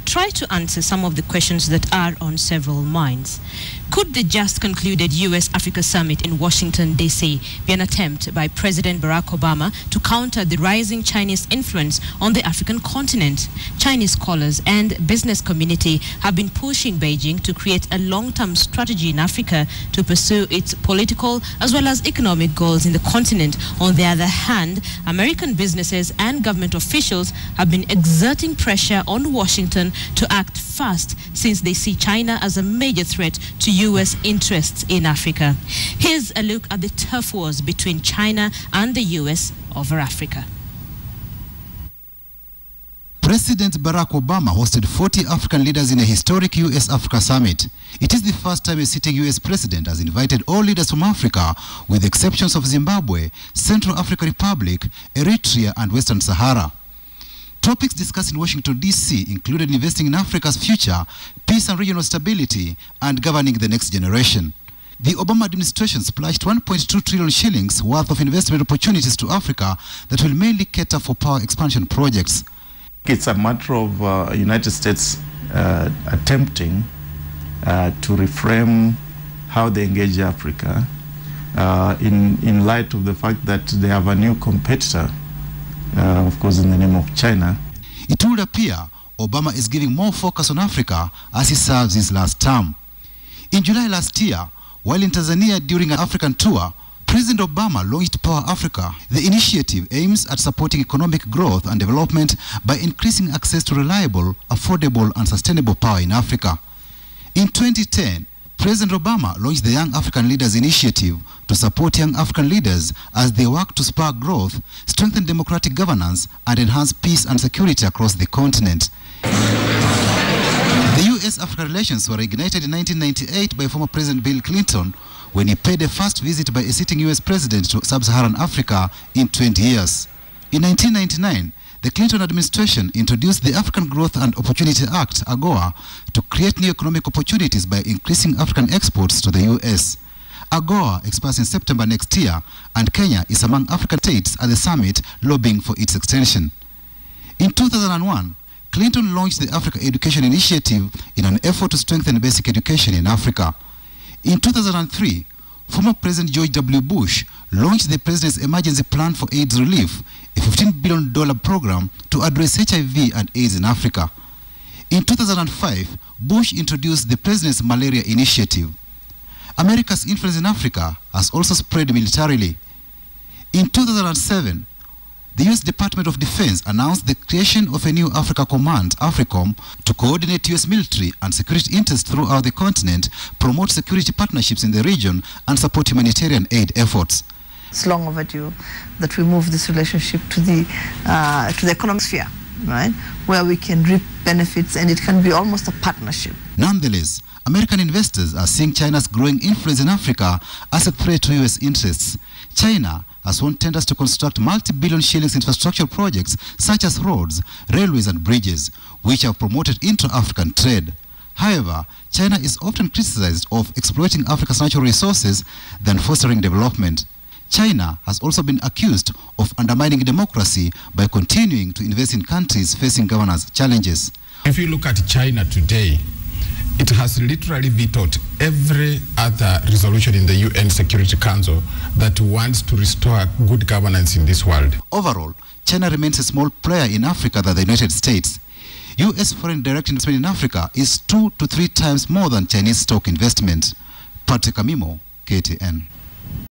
Try to answer some of the questions that are on several minds. Could the just concluded U.S.-Africa summit in Washington, D.C. be an attempt by President Barack Obama to counter the rising Chinese influence on the African continent? Chinese scholars and business community have been pushing Beijing to create a long-term strategy in Africa to pursue its political as well as economic goals in the continent. On the other hand, American businesses and government officials have been exerting pressure on Washington to act fast since they see China as a major threat to U.S. interests in Africa. Here's a look at the turf wars between China and the U.S. over Africa. President Barack Obama hosted 40 African leaders in a historic U.S.-Africa summit. It is the first time a sitting U.S. president has invited all leaders from Africa, with the exceptions of Zimbabwe, Central African Republic, Eritrea, and Western Sahara. Topics discussed in Washington, D.C. included investing in Africa's future, peace and regional stability, and governing the next generation. The Obama administration splashed 1.2 trillion shillings worth of investment opportunities to Africa that will mainly cater for power expansion projects. It's a matter of United States attempting to reframe how they engage Africa in light of the fact that they have a new competitor, of course, in the name of China. It would appear Obama is giving more focus on Africa as he serves his last term. In July last year, while in Tanzania during an African tour, President Obama launched Power Africa. The initiative aims at supporting economic growth and development by increasing access to reliable, affordable, and sustainable power in Africa. In 2010, President Obama launched the Young African Leaders Initiative to support young African leaders as they work to spur growth, strengthen democratic governance, and enhance peace and security across the continent. The U.S.-Africa relations were ignited in 1998 by former President Bill Clinton when he paid a first visit by a sitting U.S. president to sub-Saharan Africa in 20 years. In 1999, the Clinton administration introduced the African Growth and Opportunity Act, agoa, to create new economic opportunities by increasing African exports to the U.S. agoa expires in September next year, and Kenya is among African states at the summit lobbying for its extension. In 2001, Clinton launched the Africa Education Initiative in an effort to strengthen basic education in Africa. In 2003, former President George W. Bush launched the President's Emergency Plan for AIDS Relief, a $15 billion program to address HIV and AIDS in Africa. In 2005, Bush introduced the President's Malaria Initiative. America's influence in Africa has also spread militarily. In 2007, the U.S. Department of Defense announced the creation of a new Africa Command, AFRICOM, to coordinate U.S. military and security interests throughout the continent, promote security partnerships in the region, and support humanitarian aid efforts. It's long overdue that we move this relationship to the economic sphere, right, where we can reap benefits, and it can be almost a partnership. Nonetheless, American investors are seeing China's growing influence in Africa as a threat to U.S. interests. China has won tenders to construct multi-billion shillings infrastructure projects such as roads, railways, and bridges, which have promoted intra-African trade. However, China is often criticized of exploiting Africa's natural resources than fostering development. China has also been accused of undermining democracy by continuing to invest in countries facing governance challenges. If you look at China today, it has literally vetoed every other resolution in the UN Security Council that wants to restore good governance in this world. Overall, China remains a small player in Africa than the United States. U.S. foreign direct investment in Africa is 2 to 3 times more than Chinese stock investment. Patrick Amimo, KTN.